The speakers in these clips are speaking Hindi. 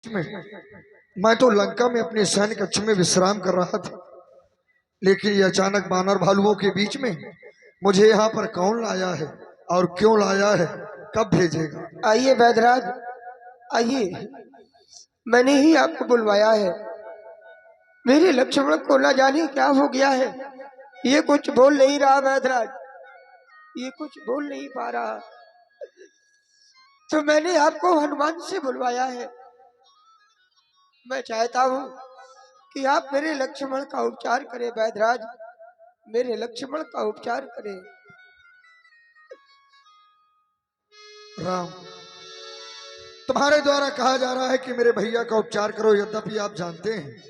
में मैं तो लंका में अपने सैन्य कक्ष में विश्राम कर रहा था, लेकिन ये अचानक बानर भालुओं के बीच में मुझे यहाँ पर कौन लाया है और क्यों लाया है, कब भेजेगा? आइए वैदराज, आइए। मैंने ही आपको बुलवाया है। मेरे लक्ष्मण को न जाने क्या हो गया है। ये कुछ बोल नहीं रहा वैदराज, ये कुछ बोल नहीं पा रहा। तो मैंने आपको हनुमान से बुलवाया है। मैं चाहता हूँ कि आप मेरे लक्ष्मण का उपचार करें वैदराज, मेरे लक्ष्मण का उपचार करें। राम, तुम्हारे द्वारा कहा जा रहा है कि मेरे भैया का उपचार करो, यद्यपि आप जानते हैं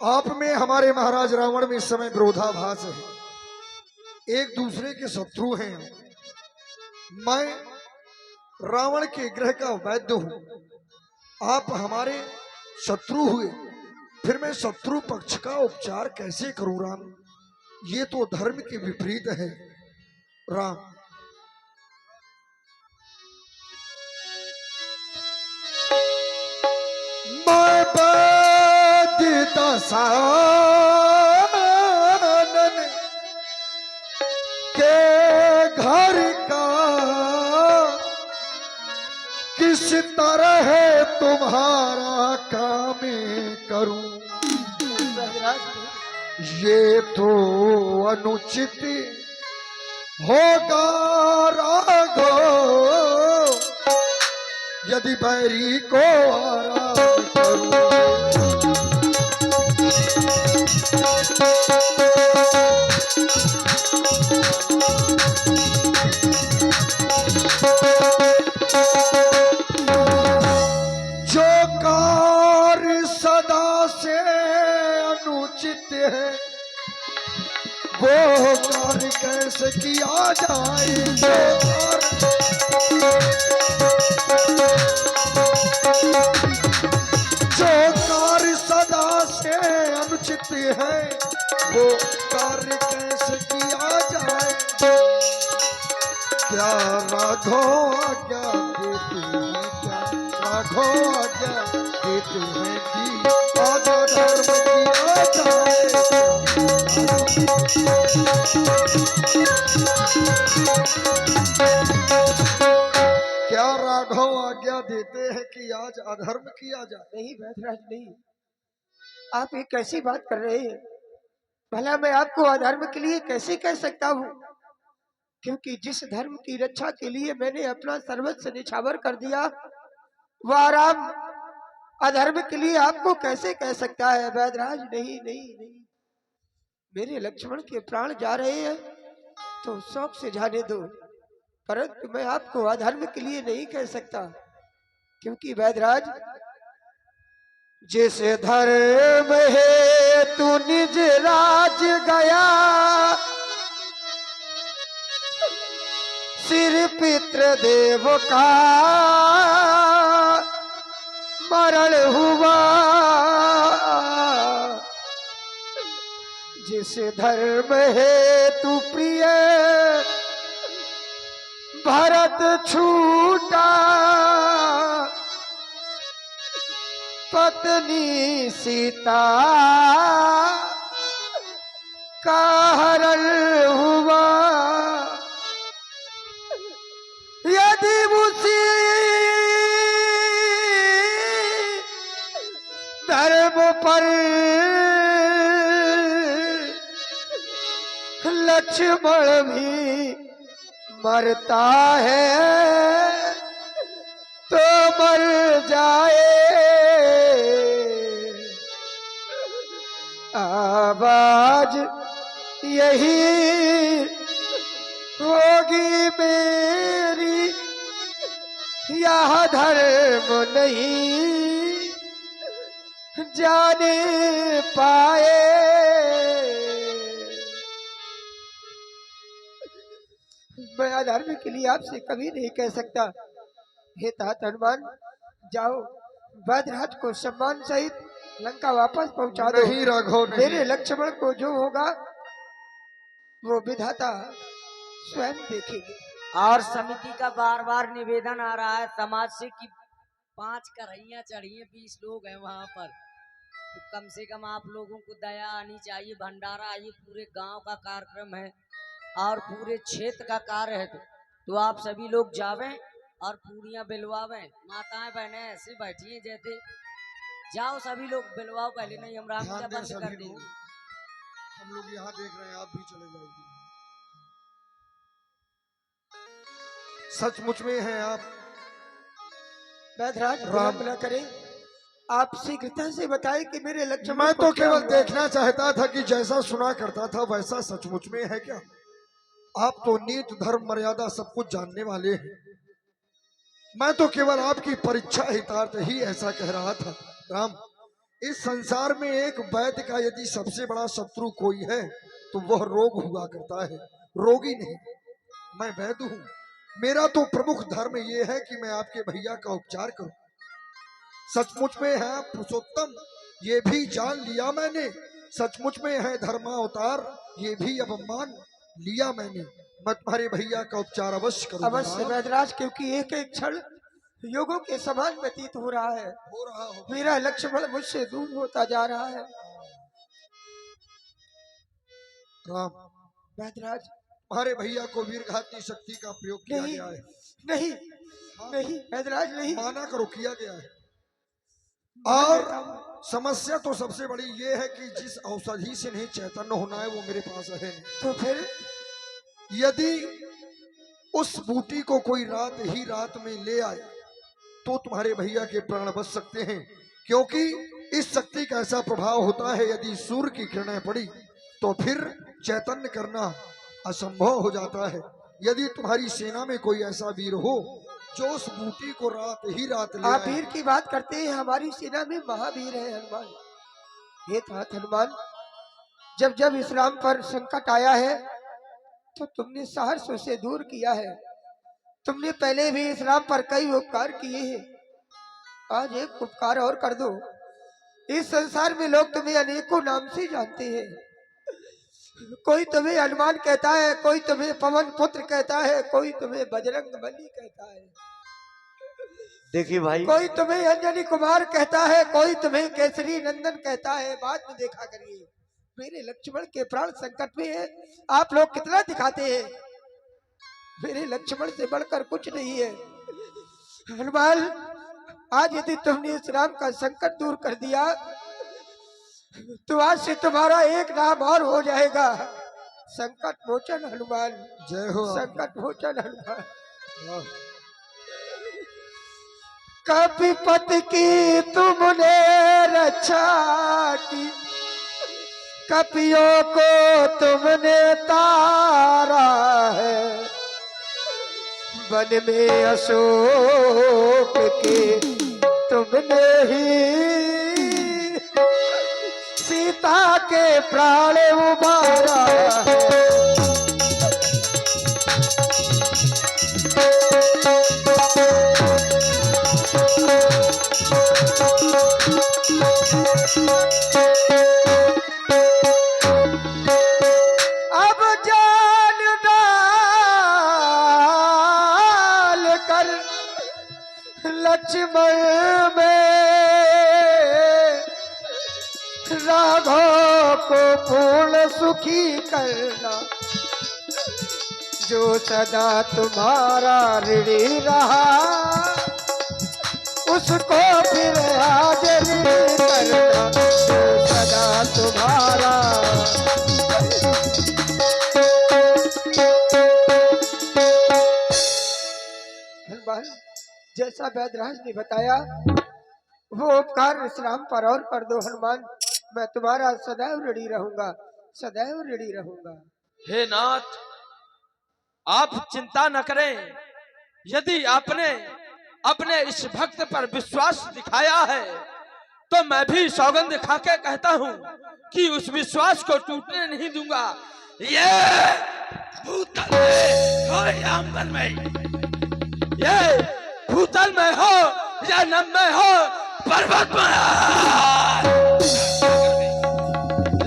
आप में हमारे महाराज रावण में इस समय विरोधाभास है, एक दूसरे के शत्रु हैं। मैं रावण के ग्रह का वैद्य हूं, आप हमारे शत्रु हुए, फिर मैं शत्रु पक्ष का उपचार कैसे करूं? राम, ये तो धर्म के विपरीत है। राम, मैं बद दसानन के घर का किस तरह तुम्हारा काम करूं? ये तो अनुचित होगा राघो, यदि बैरी को आराम करूं। जो कार्य सदा से अनुचित है, वो कार्य कैसे किया जाए? जो कार्य सदा से अनुचित है, वो कार्य कैसे किया जाए? क्या राघो आज्ञा देते हैं, क्या राघो आज्ञा देते हैं कि आज धर्म किया जाए? क्या राघव आज्ञा देते हैं कि आज अधर्म किया जाए? नहीं वैदराज नहीं, आप ये कैसी बात कर रहे हैं? भला मैं आपको अधर्म के लिए कैसे कह सकता हूँ? क्योंकि जिस धर्म की रक्षा के लिए मैंने अपना सर्वस्व निछावर कर दिया, वह राम अधर्म के लिए आपको कैसे कह सकता है? वैदराज नहीं नहीं नहीं, मेरे लक्ष्मण के प्राण जा रहे हैं तो शौक से जाने दो, परंतु मैं आपको अधर्म के लिए नहीं कह सकता। क्योंकि वैदराज, जिस धर्म है तू निज राज गया, सिर पितृ देव का मरण हुआ, जिस धर्म है तू प्रिय भरत छूटा, पत्नी सीता का हरण हुआ। यदि उसी धर्म पर लक्ष्मण भी मरता है तो मर जाए, आवाज यही होगी मेरी, यह धर्म नहीं जाने पाए। मैं अधर्म के लिए आपसे कभी नहीं कह सकता। हे तात हनुमान, जाओ वैदराज को सम्मान सहित लंका वापस पहुंचा दो। नहीं राघव, नहीं। मेरे लक्ष्मण को जो होगा वो विधाता स्वयं देखेंगे। और समिति का बार बार निवेदन आ रहा है समाज से कि 5 कढ़ैया चढ़ी हैं, 20 लोग हैं वहां पर। तो कम से कम आप लोगों को दया आनी चाहिए। भंडारा ये पूरे गांव का कार्यक्रम है और पूरे क्षेत्र का कार्य है। तो आप सभी लोग जावें और पूरियां बिलवावें। माताएं बहनें ऐसे बैठी हैं जैसे, जाओ सभी लोग बिलवाओ पहले, नहीं हम राम ध्यान का दें बंद कर सभी देंगे। लोग, हम लोग यहाँ देख रहे हैं, आप भी चले जाइए। सचमुच में हैं आप बैधराज, राम। विलंब न करें, आप शीघ्रता से बताएं कि मेरे लक्ष्मण मैं को तो क्या केवल हुआ? देखना चाहता था कि जैसा सुना करता था वैसा सचमुच में है क्या। आप तो नीति धर्म मर्यादा सब कुछ जानने वाले हैं। मैं तो केवल आपकी परीक्षा हितार्थ ही ऐसा कह रहा था। राम, इस संसार में एक वैद्य का यदि सबसे बड़ा शत्रु कोई है तो वह रोग हुआ करता है, रोगी नहीं। मैं वैद्य हूँ, मेरा तो प्रमुख धर्म यह है कि मैं आपके भैया का उपचार करूं। सचमुच में है पुरुषोत्तम, ये भी जान लिया मैंने। सचमुच में है धर्मावतार, ये भी अब मान लिया मैंने। मैं तुम्हारे भैया का उपचार अवश्य करूंगा। अवश्य बैधराज, क्योंकि एक एक क्षण युगों के समान व्यतीत हो रहा है। हो रहा हो। मेरा लक्ष्मण मुझसे दूर होता जा रहा है। राम, बैधराज, तुम्हारे भैया को वीरघाती शक्ति का प्रयोग किया नहीं गया है। नहीं नहीं बैधराज, नहीं। माना करो, किया गया है। मान और लेता हूं। समस्या तो सबसे बड़ी ये है कि जिस औषधि से नहीं चैतन्य होना है वो मेरे पास है नहीं। तो फिर यदि उस बूटी को कोई रात ही रात में ले आए तो तुम्हारे भैया के प्राण बच सकते हैं, क्योंकि इस शक्ति का ऐसा प्रभाव होता है यदि सूर्य की किरणें पड़ी तो फिर चैतन्य करना असंभव हो जाता है। यदि तुम्हारी सेना में कोई ऐसा वीर हो जो उस बूटी को रात ही रात ले आप आए। वीर की बात करते हैं, हमारी सेना में महावीर है हनुमान। हे तात हनुमान, जब जब इस राम पर संकट आया है तो तुमने सहर्ष उसे दूर किया है। तुमने पहले भी इस राम पर कई उपकार किए हैं, आज एक उपकार और कर दो। इस संसार में लोग तुम्हें अनेकों नाम से जानते हैं। कोई तुम्हें हनुमान कहता है, कोई तुम्हें पवन पुत्र कहता है, कोई तुम्हें बजरंग बली कहता है, देखिए भाई, कोई तुम्हें अंजनी कुमार कहता है, कोई तुम्हें केसरी नंदन कहता है। बाद में देखा करिए, मेरे लक्ष्मण के प्राण संकट में है, आप लोग कितना दिखाते हैं। मेरे लक्ष्मण से बढ़कर कुछ नहीं है। हनुमान, आज यदि तुमने इस राम का संकट दूर कर दिया तो आज से तुम्हारा एक नाम और हो जाएगा, संकट मोचन हनुमान। जय हो। संकट मोचन हनुमान। वाह। कपिपत की तुमने रक्षा की, कपियों को तुमने तारा है। वन में अशोक के तुमने ही सीता के प्राण उबारा है। अब जान डाल कर लक्ष्मण में राघव को पूर्ण सुखी करना, जो सदा तुम्हारा ऋणी रहा उसको फिर आज ऋणी करना, जो सदा तुम्हारा। हनुमान, जैसा वैदराज ने बताया वो उपकार इस राम पर और कर दो हनुमान। मैं तुम्हारा सदैव ऋणी रहूंगा, सदैव ऋणी रहूंगा। हे नाथ, आप चिंता न करें। यदि आपने अपने इस भक्त पर विश्वास दिखाया है तो मैं भी सौगंध खा के कहता हूँ कि उस विश्वास को टूटने नहीं दूंगा। ये भूतल में हो या अंबर में, ये भूतल में हो या नभ में हो, पर्वत में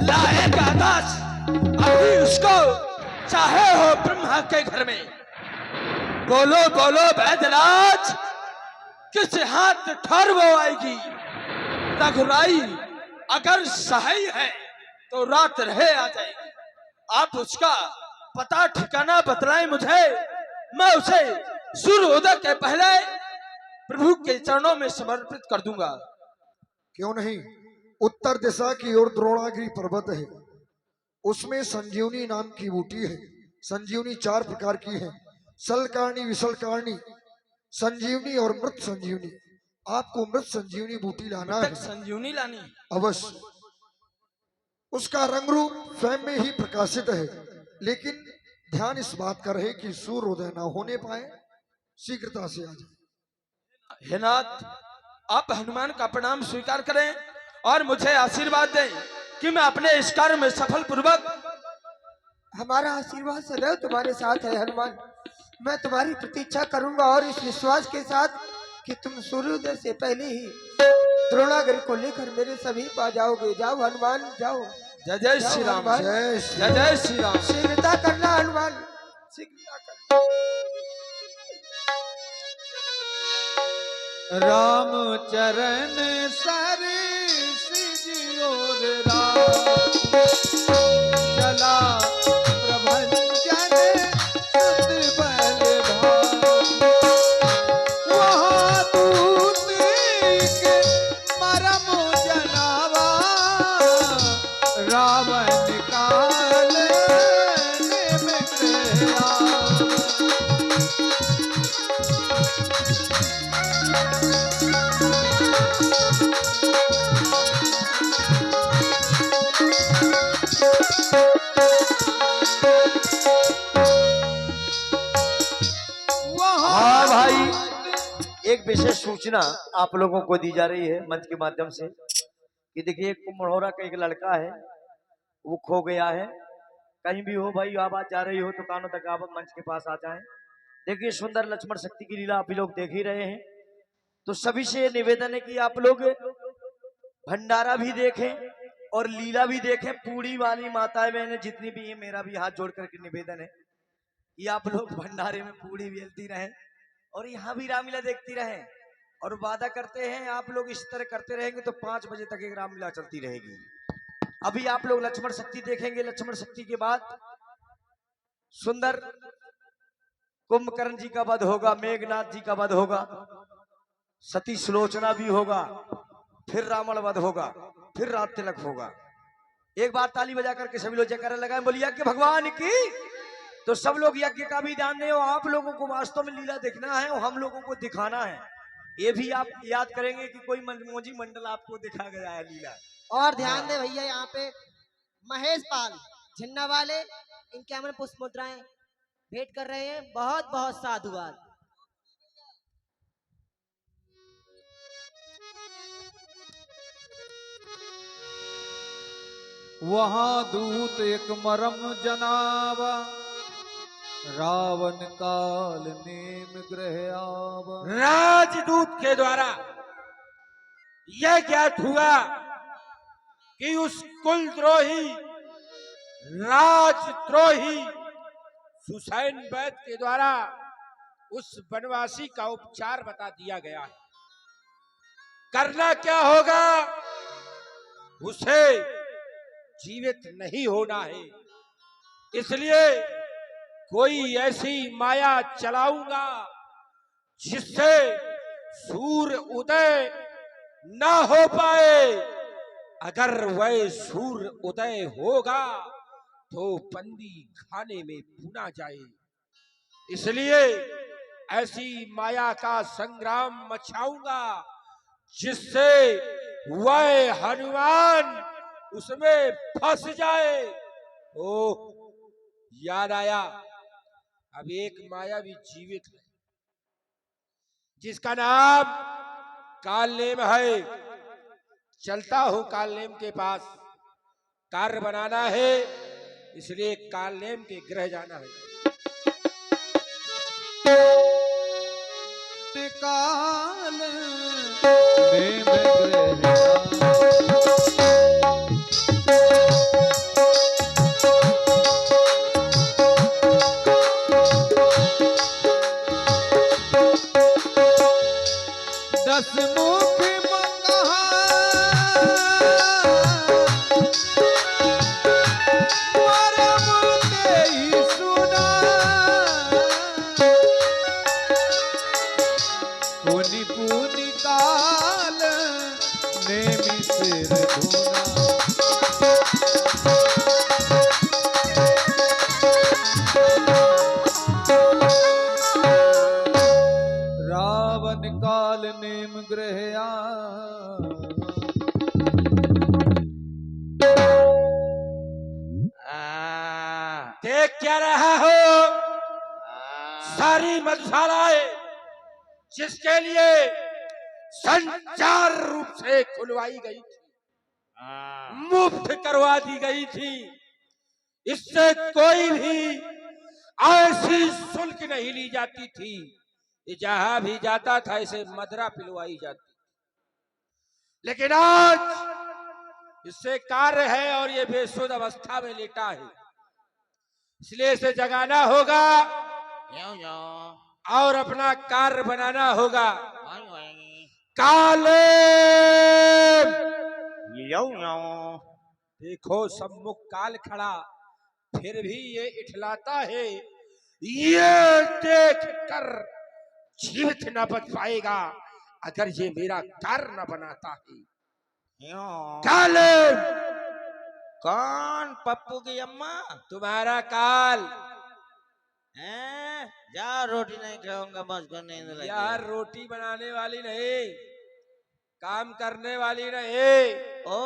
लाएगा दास अभी उसको, चाहे हो ब्रह्मा के घर में। बोलो बोलो वैद्यराज, किस हाथ ठहर वो आएगी। रघुराई अगर सही है तो रात रहे आ जाएगी। आप उसका पता ठिकाना बतलाएं मुझे, मैं उसे सूर्योदय के पहले प्रभु के चरणों में समर्पित कर दूंगा। क्यों नहीं, उत्तर दिशा की ओर द्रोणागिरी पर्वत है, उसमें संजीवनी नाम की बूटी है। संजीवनी 4 प्रकार की है, सलकारणी, विसलकारणी, संजीवनी और मृत संजीवनी। आपको मृत संजीवनी बूटी लाना है, संजीवनी लानी अवश्य। उसका रंग रूप स्वयं में ही प्रकाशित है, लेकिन ध्यान इस बात का रहे कि सूर्योदय न होने पाए, शीघ्रता से आ जाए। हे नाथ, आप हनुमान का प्रणाम स्वीकार करें और मुझे आशीर्वाद दें कि मैं अपने इस कार्य में सफल पूर्वक। हमारा आशीर्वाद सदैव तुम्हारे साथ है हनुमान। मैं तुम्हारी प्रतीक्षा करूंगा और इस विश्वास के साथ कि तुम सूर्योदय से पहले ही द्रोणागिरी को लेकर मेरे समीप आ जाओगे। जाओ हनुमान, जाओ। जय जय श्री राम, हनुमान। जय श्री जय जय श्री राम। शीघ्रता करना हनुमान, शीघ्रता करना। राम चरण सर सिजोर राम, चला प्रभंजन सुत बल भाई। वहाँ दूत के मरम जनावा, रावण काल निमित्त आवा। हाँ भाई, एक विशेष सूचना आप लोगों को दी जा रही है मंच के माध्यम से कि देखिए, एक कुम्हड़ौरा का एक लड़का है, वो खो गया है। कहीं भी हो भाई, आवाज जा रही हो तो कानों तक आप मंच के पास आ जाएं। देखिए, सुंदर लक्ष्मण शक्ति की लीला आप लोग देख ही रहे हैं, तो सभी से निवेदन है कि आप लोग भंडारा भी देखें और लीला भी देखें। पूरी वाली माताएं बहनें जितनी भी हैं, मेरा भी हाथ जोड़ करके निवेदन है कि आप लोग भंडारे में पूरी बेलती रहें और यहाँ भी रामलीला देखती रहें। और वादा करते हैं, आप लोग इस तरह करते रहेंगे तो 5 बजे तक एक रामलीला चलती रहेगी। अभी आप लोग लक्ष्मण शक्ति देखेंगे, लक्ष्मण शक्ति के बाद सुंदर कुंभकर्ण जी का वध होगा, मेघनाथ जी का वध होगा, सती सुलोचना भी होगा, फिर रावण वध होगा, फिर रात तिलक होगा। एक बार ताली बजा करके सभी लोग जयकारा लगाएं, बोलिए यज्ञ भगवान की। तो सब लोग यज्ञ का भी ध्यान दें और आप लोगों को वास्तव में लीला देखना है और हम लोगों को दिखाना है। ये भी आप याद करेंगे कि कोई मनमोजी मंडल आपको दिखा गया है लीला। और ध्यान दे भैया, यहाँ पे महेश पाल झन्ना वाले, इनके हमें पुष्प मुद्राएं भेंट कर रहे हैं। बहुत बहुत साधुवाद। वहाँ दूत एक मरम जनावा, रावण काल नेम ग्रह आवा। राजदूत के द्वारा यह ज्ञात हुआ कि उस कुलद्रोही राजद्रोही सुसैन वैद के द्वारा उस वनवासी का उपचार बता दिया गया है। करना क्या होगा, उसे जीवित नहीं होना है। इसलिए कोई ऐसी माया चलाऊंगा जिससे सूर्य उदय ना हो पाए। अगर वह सूर्य उदय होगा तो बंदी खाने में भुना जाए। इसलिए ऐसी माया का संग्राम मचाऊंगा जिससे वह हनुमान उसमें फंस जाए। ओ, याद आया, अब एक माया भी जीवित है जिसका नाम कालनेम है। चलता हूं कालनेम के पास, कार्य बनाना है, इसलिए कालनेम के गृह जाना है। काल नेम ग्रह देख क्या रहा हो? सारी मधुशालाएं जिसके लिए संचार रूप से खुलवाई गई थी, मुफ्त करवा दी गई थी, इससे कोई भी ऐसी शुल्क नहीं ली जाती थी। ये जहां भी जाता था इसे मदरा पिलवाई जाती। लेकिन आज इससे कार्य है और ये बेसुध अवस्था में लेटा है, इसलिए इसे जगाना होगा और अपना कार्य बनाना होगा। काले देखो सम्मुख काल खड़ा, फिर भी ये इठलाता है। ये देख कर जीवित न बच पाएगा अगर ये मेरा कार्य न बनाता है। काले कौन? पप्पू की अम्मा? तुम्हारा काल। हैं? जा, रोटी नहीं खाऊंगा, मुझको नींद लगी। यार रोटी बनाने वाली नहीं, काम करने वाली नहीं। ओ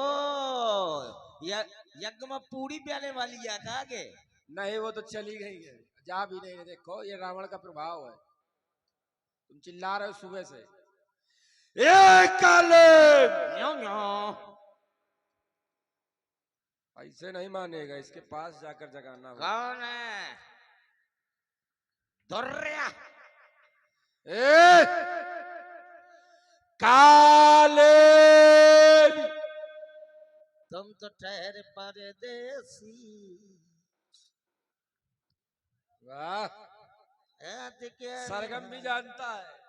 यज्ञ में पूरी प्याले वाली या था के? नहीं, वो तो चली गई है, जा भी नहीं। देखो ये रावण का प्रभाव है, तुम चिल्ला रहे हो सुबह से। ये काले ऐसे नहीं मानेगा, इसके पास जाकर जगाना होगा। कौन है? धुर्रिया। काले तुम तो ठहरे परदेसी। वाह, सरगम भी जानता है।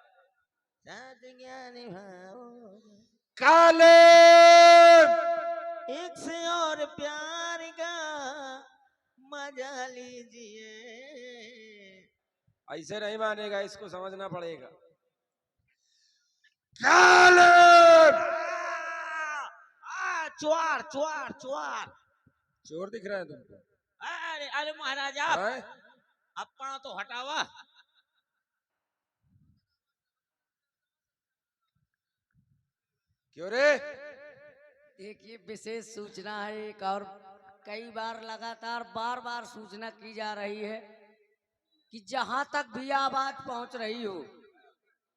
काले एक से और प्यार का मजा लीजिए। ऐसे नहीं मानेगा, इसको समझना पड़ेगा। काले चुआर चुआर चुआर चोर दिख रहे हैं तुमको? अरे अरे महाराजा, अपना तो हटावा। क्यों रे? एक ये विशेष सूचना है, एक और कई बार लगातार बार बार सूचना की जा रही है कि जहां तक भी आवाज पहुंच रही हो,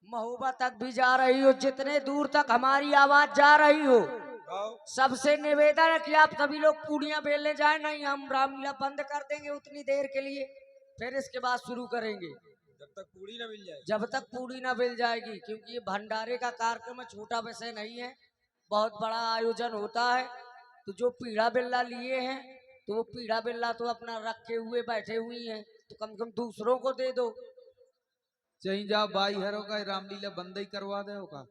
महोबा तक भी जा रही हो, जितने दूर तक हमारी आवाज जा रही हो, सबसे निवेदन है कि आप सभी लोग पूड़ियां बेलने जाए। नहीं, हम रामलीला बंद कर देंगे उतनी देर के लिए, फिर इसके बाद शुरू करेंगे जब तक पूड़ी ना मिल जाए। जब तक पूड़ी ना मिल जाएगी, क्योंकि ये भंडारे का कार्यक्रम छोटा विषय नहीं है, बहुत बड़ा आयोजन होता है। तो जो पीढ़ा बिल्ला लिए हैं, तो वो पीढ़ा बिल्ला तो अपना रखे हुए बैठे हुई हैं, तो कम से कम दूसरों को दे दो। चाहिए जा बाई हरो का रामलीला बंद ही करवा दे होगा।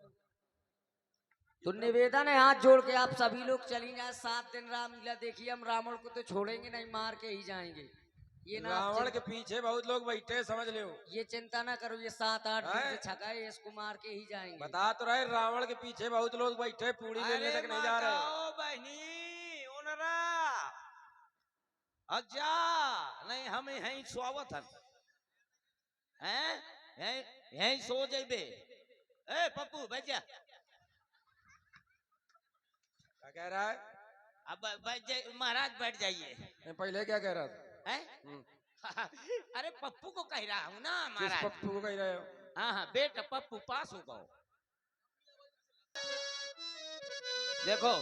तो निवेदन है हाथ जोड़ के आप सभी लोग चली जाए, 7 दिन रामलीला देखिए। हम रावण को तो छोड़ेंगे नहीं, मार के ही जाएंगे। ये ना रावण के पीछे बहुत लोग बैठे, समझ लो। ये चिंता ना करो, ये 7-8 दिन से छका है, इसको मार के ही जाएंगे। बता तो रहे, रावण के पीछे बहुत लोग बैठे, पूड़ी लेने तक नहीं जा रहे। बहनी उनरा अच्छा नहीं, हम यहीं स्वागत हैं, यहीं सो जेबे। ए पप्पू बैठ जा। क्या कह रहा है? अब बैठ जाइए महाराज, बैठ जाइए। पहले क्या कह रहा था? अरे पप्पू को कह रहा हूँ ना किस महाराज। पप्पू को कह रहे हो? हाँ हाँ बेटा, पप्पू पास होगा। देखो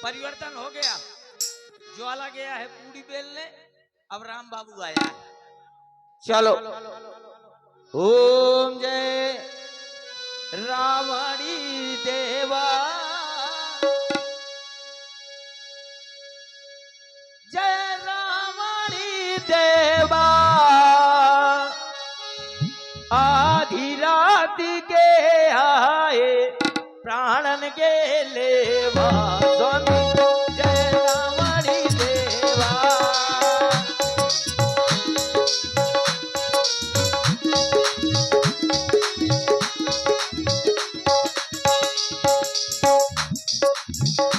परिवर्तन हो गया, ज्वाला गया है पूड़ी बेलने, अब राम बाबू आया है। चलो ओम जय रावणी देवा, जय रावणी देवा। आधी रात के आए प्राणन के लेवा, स्वामी जय रावणी देवा।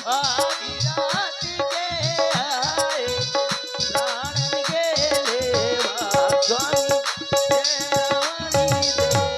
आधी रात के आए प्राणन के लेवा, स्वामी जय रावणी देवा।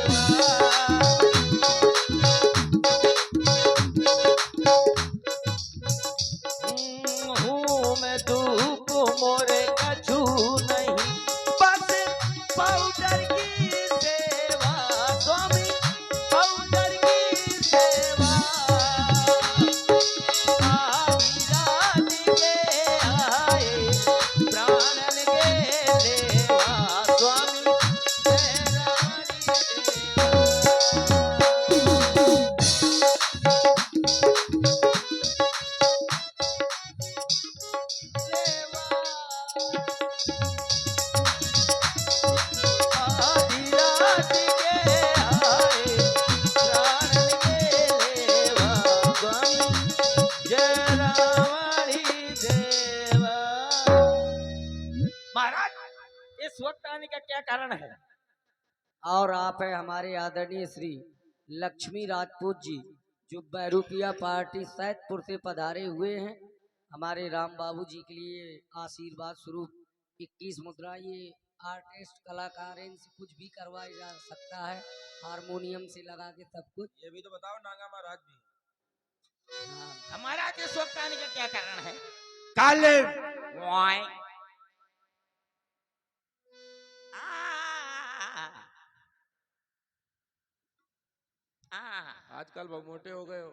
आने का क्या कारण है? और आप है हमारे आदरणीय श्री लक्ष्मी राजपूत जी, जो बैरूपिया पार्टी सैदपुर से पधारे हुए हैं। हमारे राम बाबू जी के लिए आशीर्वाद स्वरूप 21 मुद्रा, ये आर्टिस्ट कलाकार हैं, इनसे कुछ भी करवाया जा सकता है, हारमोनियम से लगा के सब कुछ। ये भी तो बताओ नागा महाराज भी। हाँ। हमारा इस वक्त आने का क्या कारण है? काले वाई। आ, आ, आजकल बहुत मोटे हो गए हो।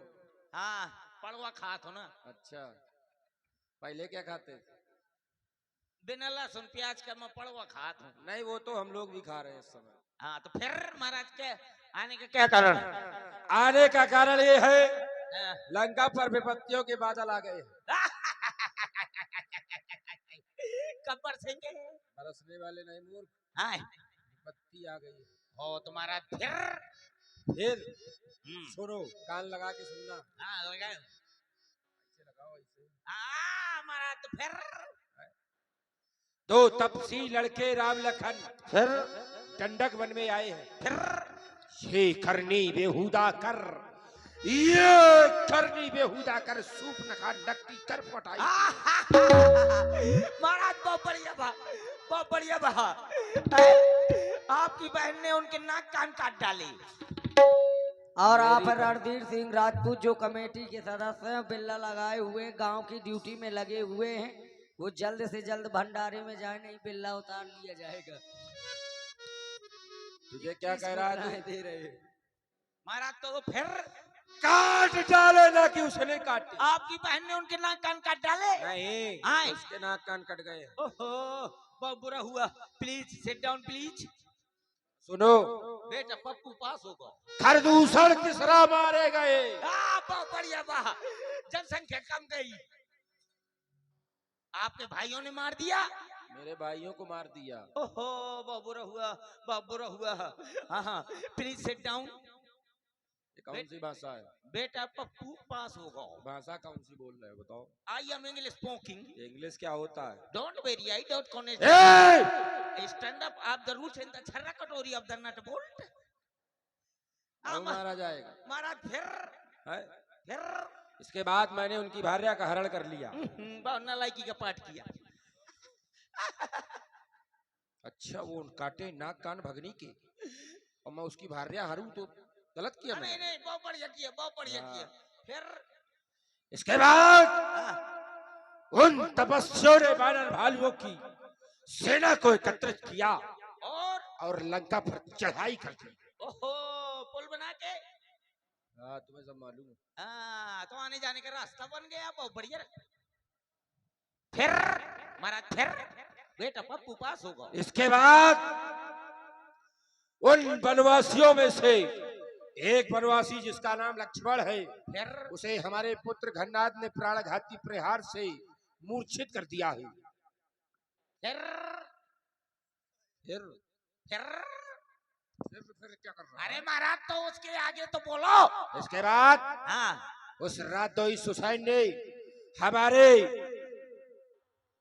हाँ, पड़वा खात हो ना। अच्छा, पहले क्या खाते? बिना लहसुन प्याज का मैं पड़वा खात हूँ। नहीं, वो तो हम लोग भी खा रहे हैं इस समय। हाँ, तो फिर महाराज के आने का क्या कारण? आने का कारण ये है, हाँ। लंका पर विपत्तियों के बादल आ गए। कब बरसेंगे? बरसने वाले नहीं मूर्ख, हाँ, विपत्ति आ गई। हो तुम्हारा फिर। फिर सुनो, कान लगा के सुनना। हाँ, लगाओ। ऐसे लगाओ, ऐसे। महाराज तो फिर। दो तपसी लड़के राम लखन फिर डंडक वन में आए हैं। फिर ये करनी बेहुदा कर, ये करनी बेहुदा कर, सूप नखा नकटी कर पटाई। महाराज बहुत बढ़िया बा, बहुत बढ़िया बा। आपकी बहन ने उनके नाक कान काट डाले। और आप रणधीर सिंह राजपूत जो कमेटी के सदस्य हैं, बिल्ला लगाए हुए गांव की ड्यूटी में लगे हुए हैं, वो जल्द से जल्द भंडारे में जाए, नहीं बिल्ला उतार लिया जाएगा। तुझे क्या कह रहा है? दे रहे महाराज तो फिर काट डाले ना कि उसने काटे। आपकी बहन ने उनके नाक कान काट डाले? नहीं, हाँ। उसके नाक कान कट गए। ओहो, बहुत बुरा हुआ। Please sit down please. सुनो, बेटा पप्पू पास होगा। खरदूषण किसरा मारे गए। बहुत बढ़िया बा, जनसंख्या कम गई। आपके भाइयों ने मार दिया? मेरे भाइयों को मार दिया। ओहो, बहुत बुरा हुआ, बहुत बुरा हुआ। हाँ हाँ, प्लीज सिट डाउन। ये कौन सी भाषा है? बेटा पप्पू पास होगा। भाषा कौन सी बोल रहे हो बताओ? I am English spoking. English क्या होता है? Don't very, I don't connect. ए! Stand up of the roots in the छर्रा कटोरी ऑफ द नट बोल्ट। मारा जाएगा। महाराज फिर है? फिर इसके बाद मैंने उनकी भार्या का हरण कर लिया। बहुत नालायकी का पाठ किया। अच्छा, वो काटे नाक कान भगनी के और मैं उसकी भार्या हरू तो गलत किया मैंने। नहीं, बहुत बढ़िया किया, बहुत बढ़िया किया। फिर इसके बाद उन तपस्वियों ने वानर भालुओं की सेना को एकत्रित किया और लंका पर चढ़ाई कर दी। ओहो, पुल बना के। हाँ, तुम्हें सब मालूम है। हाँ, तो आने जाने का रास्ता बन गया, बहुत बढ़िया। फिर महाराज फिर बेटा पप्पू पास होगा। इसके बाद उन वनवासियों में से एक वनवासी जिसका नाम लक्ष्मण है, फिर उसे हमारे पुत्र घन्नाद ने प्राणघाती प्रहार से मूर्छित कर दिया है। फिर फिर फिर क्या कर रहा है? अरे महाराज तो उसके आगे तो बोलो। इसके बाद हाँ, उस रातोई सुसैन ने हमारे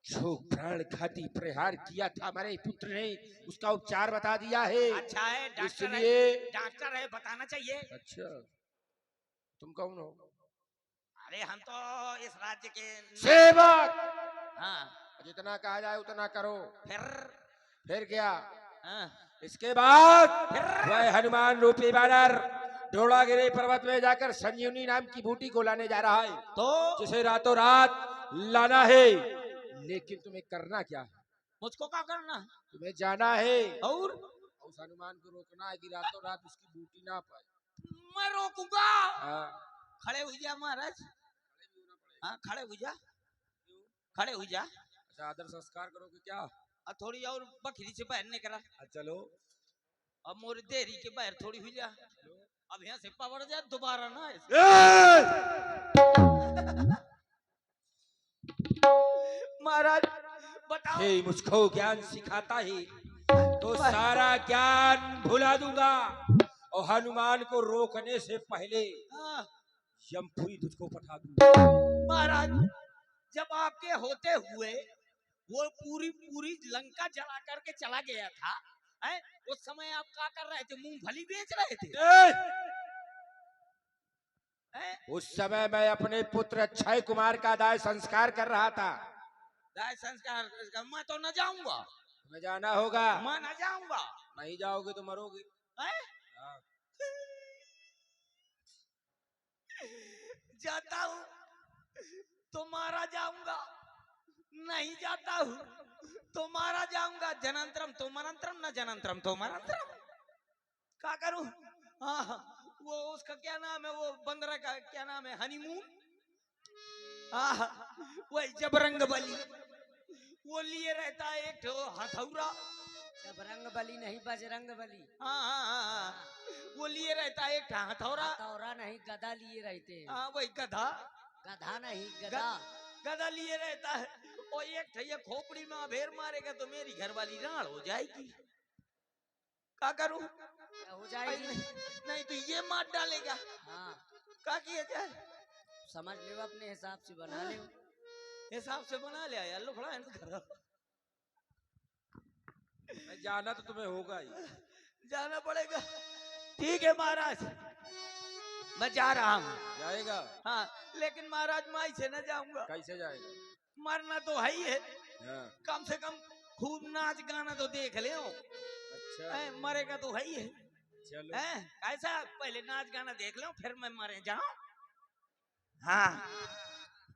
जो प्राणघाती प्रहार किया था हमारे पुत्र ने, उसका उपचार बता दिया है। अच्छा है, डॉक्टर है, इसलिए डॉक्टर है, बताना चाहिए। अच्छा, तुम कौन हो? अरे हम तो इस राज्य के सेवक। हाँ, जितना कहा जाए उतना करो। फिर क्या? हाँ, इसके बाद वह हनुमान रूपी वानर ढोलागिरी पर्वत में जाकर संजीवनी नाम की बूटी को लाने जा रहा है, तो जिसे रातों रात लाना है। लेकिन तुम्हें करना क्या है? मुझको क्या करना? तुम्हें जाना है और उस हनुमान को रोकना है कि रातों रात उसकी बूटी ना पाए। मैं रोकूंगा। हाँ, खड़े हो जा महाराज। हाँ, खड़े हो जा, खड़े हो जा। अच्छा, आदर संस्कार करोगे क्या? और थोड़ी और बकरी से बाहर निकला। चलो, अब मोरी देरी के बाहर थोड़ी हुई जा। अब यहाँ से पकड़ जा, दोबारा ना महाराज बताओ। हे मुझको ज्ञान सिखाता है तो सारा ज्ञान भुला दूंगा और हनुमान को रोकने से पहले हाँ, यमपुरी तुझको पठा दूंगा। महाराज जब आपके होते हुए वो पूरी पूरी लंका जला करके चला गया था। हैं? उस समय आप क्या कर रहे थे? मूंगफली बेच रहे थे? हैं? उस समय मैं अपने पुत्र अक्षय कुमार का दाह संस्कार कर रहा था। दाह संस्कार? मैं तो न जाऊंगा। तुम्हें जाना होगा। मैं न जाऊंगा। नहीं जाओगे तो मरोगे। हैं? हाँ। जाता हूँ तो मारा जाऊंगा, नहीं जाता हूँ तो मारा जाऊंगा। जनंतरम तो मनंतरम, न जनंतरम तो मनंतरम। क्या करूं? हाँ, वो उसका क्या नाम है, वो बंदरा का क्या नाम है, हनीमून। हाँ, वही जबरंग बली वो लिए रहता है एक ठो हथौरा। जबरंग बली नहीं, बजरंग बली। हाँ, वो लिए रहता है एक ठो हथौरा। हथौरा नहीं, गदा लिए रहते हैं। हाँ, वही गधा। गधा नहीं, गदा। गदा लिए रहता है। और एक ठैया खोपड़ी में अभेर मारेगा तो मेरी घरवाली राड़ हो जाएगी। क्या करूं? क्या हो जाएगी? नहीं तो ये मार डालेगा। हाँ, क्या किया जाए? समझ ले, अपने हिसाब से बना ले। हिसाब से बना लिया यार, लो फड़ा जाना तो तुम्हें होगा ही। जाना पड़ेगा। ठीक है महाराज, मैं जा रहा हूँ। जाएगा? हाँ, लेकिन महाराज मैं ऐसे न जाऊंगा। कैसे जाएगा? मरना तो है ही है। हाँ। कम से कम खूब नाच गाना तो देख ले। अच्छा। मरेगा तो है ही है। चलो। ऐसा पहले नाच गाना देख लो, फिर मैं मरे जाऊं। हाँ,